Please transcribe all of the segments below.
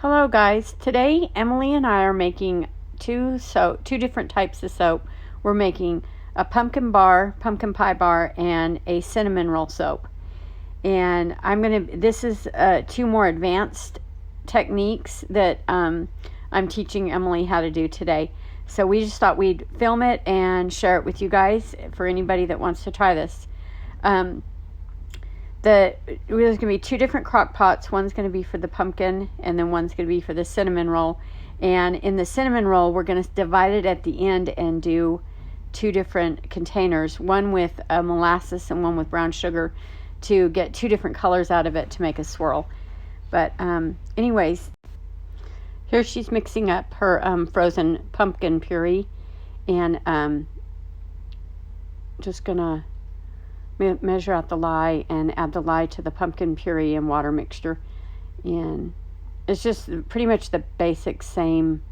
Hello guys, today Emily and I are making two different types of soap. We're making a pumpkin pie bar, and a cinnamon roll soap. And this is two more advanced techniques that I'm teaching Emily how to do today. So we just thought we'd film it and share it with you guys for anybody that wants to try this. There's going to be two different crock pots. One's going to be for the pumpkin, and then one's going to be for the cinnamon roll. And in the cinnamon roll, we're going to divide it at the end and do two different containers, one with molasses and one with brown sugar, to get two different colors out of it to make a swirl. But anyways, here she's mixing up her frozen pumpkin puree, and just going to measure out the lye and add the lye to the pumpkin puree and water mixture. And it's just pretty much the basic same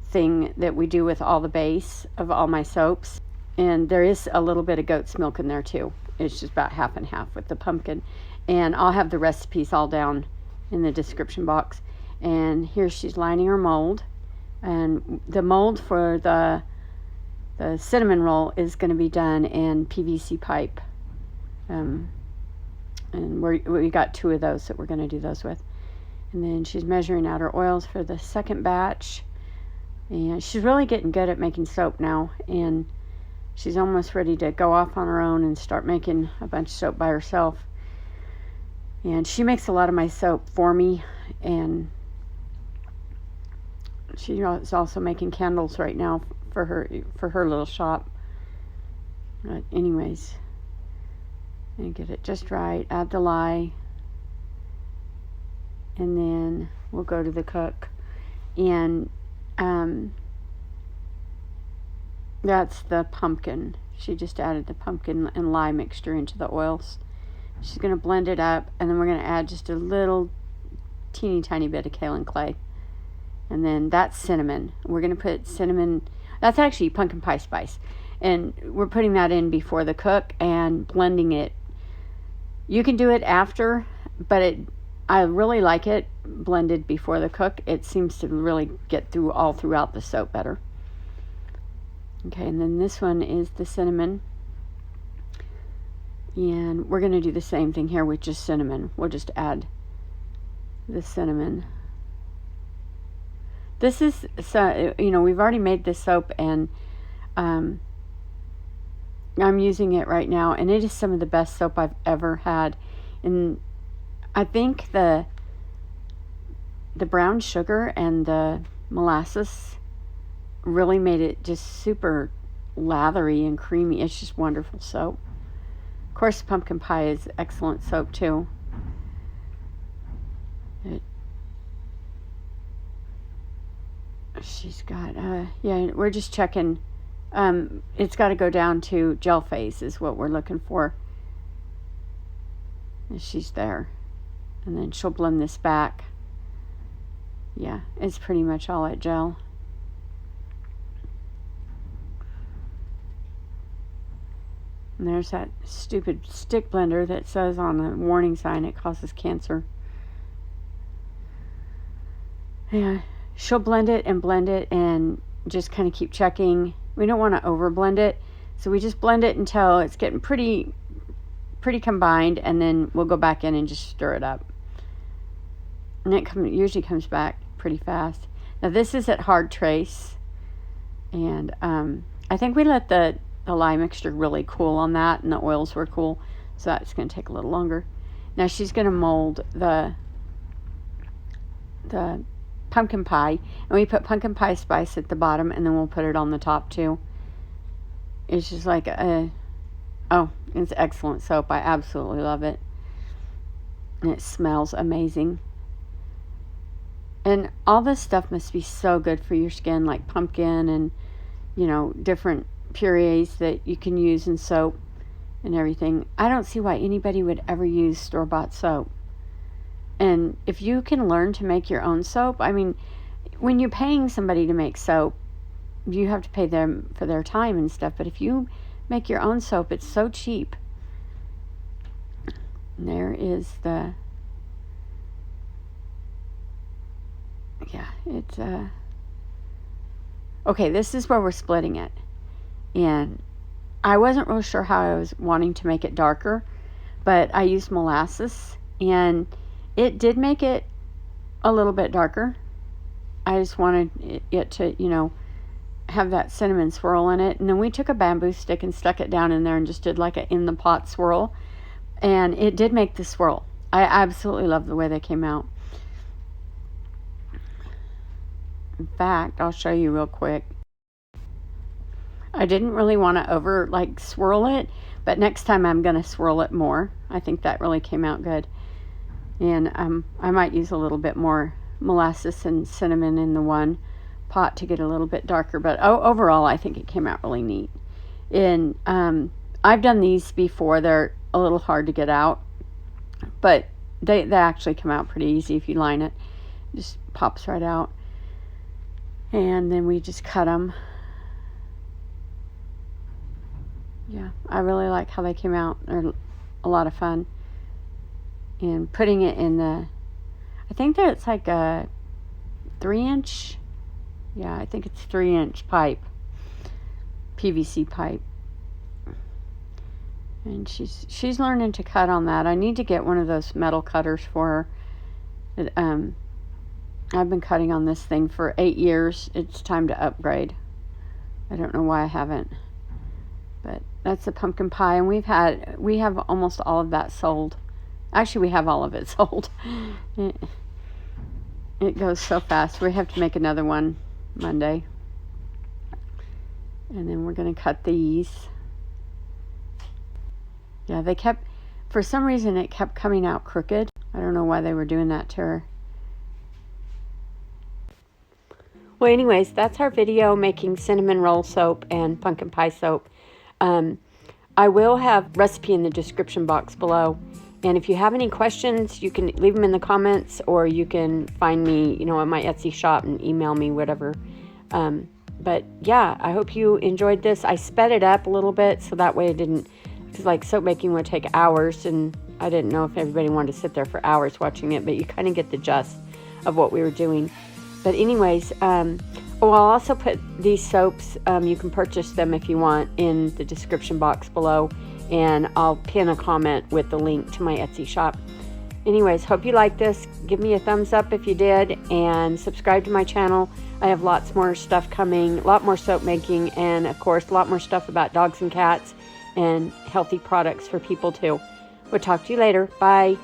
thing that we do with all the base of all my soaps. And there is a little bit of goat's milk in there too. It's just about half and half with the pumpkin. And I'll have the recipes all down in the description box. And here she's lining her mold. And the mold for the cinnamon roll is going to be done in PVC pipe. And we got two of those that we're going to do those with. And then she's measuring out her oils for the second batch. And she's really getting good at making soap now. And she's almost ready to go off on her own and start making a bunch of soap by herself. And she makes a lot of my soap for me. And she is also making candles right now for her little shop. But anyways, and get it just right. Add the lye, and then we'll go to the cook. And that's the pumpkin. She just added the pumpkin and lye mixture into the oils. She's going to blend it up, and then we're going to add just a little teeny tiny bit of kaolin clay. And then that's cinnamon. We're going to put cinnamon. That's actually pumpkin pie spice. And we're putting that in before the cook and blending it. You can do it after, but I really like it blended before the cook. It seems to really get all throughout the soap better. Okay, and then this one is the cinnamon. And we're going to do the same thing here with just cinnamon. We'll just add the cinnamon. This is, we've already made this soap, and I'm using it right now, and it is some of the best soap I've ever had. And I think the brown sugar and the molasses really made it just super lathery and creamy. It's just wonderful soap. Of course, pumpkin pie is excellent soap too. She's got, we're just checking. It's got to go down to gel phase is what we're looking for. And she's there. And then she'll blend this back. Yeah, it's pretty much all at gel. And there's that stupid stick blender that says on the warning sign it causes cancer. Yeah, she'll blend it and just kind of keep checking. We don't want to over blend it, so we just blend it until it's getting pretty combined, and then we'll go back in and just stir it up. And it usually comes back pretty fast. Now this is at hard trace, and I think we let the lye mixture really cool on that, and the oils were cool, so that's going to take a little longer. Now she's going to mold the pumpkin pie, and we put pumpkin pie spice at the bottom, and then we'll put it on the top too. It's just like it's excellent soap. I absolutely love it, and it smells amazing. And all this stuff must be so good for your skin, like pumpkin and different purees that you can use in soap and everything. I don't see why anybody would ever use store-bought soap. And if you can learn to make your own soap, I mean, when you're paying somebody to make soap, you have to pay them for their time and stuff. But if you make your own soap, it's so cheap. And there is the yeah, it's, okay, this is where we're splitting it. And I wasn't real sure how I was wanting to make it darker, but I used molasses, and it did make it a little bit darker. I just wanted it to, you know, have that cinnamon swirl in it. And then we took a bamboo stick and stuck it down in there and just did like a in the pot swirl. And it did make the swirl. I absolutely love the way they came out. In fact, I'll show you real quick. I didn't really want to over like swirl it, but next time I'm going to swirl it more. I think that really came out good. And I might use a little bit more molasses and cinnamon in the one pot to get a little bit darker, but overall I think it came out really neat. And I've done these before. They're a little hard to get out, but they actually come out pretty easy if you line it. It just pops right out. And then we just cut them. Yeah, I really like how they came out. They're a lot of fun. And putting it in the, I think that it's like a 3-inch, yeah, I think it's 3-inch pipe, PVC pipe. And she's learning to cut on that. I need to get one of those metal cutters for her. I've been cutting on this thing for 8 years. It's time to upgrade. I don't know why I haven't. But that's the pumpkin pie, and we have almost all of that sold. Actually, we have all of it sold. It goes so fast. We have to make another one Monday. And then we're going to cut these. Yeah, for some reason it kept coming out crooked. I don't know why they were doing that to her. Well, anyways, that's our video making cinnamon roll soap and pumpkin pie soap. I will have recipe in the description box below. And if you have any questions, you can leave them in the comments, or you can find me, you know, at my Etsy shop and email me, whatever. But yeah, I hope you enjoyed this. I sped it up a little bit so that way it didn't, because like soap making would take hours, and I didn't know if everybody wanted to sit there for hours watching it, but you kind of get the gist of what we were doing. But anyways, I'll also put these soaps, you can purchase them if you want, in the description box below, and I'll pin a comment with the link to my Etsy shop. Anyways, hope you like this. Give me a thumbs up if you did, and subscribe to my channel. I have lots more stuff coming, a lot more soap making, and of course a lot more stuff about dogs and cats and healthy products for people too. We'll talk to you later. Bye.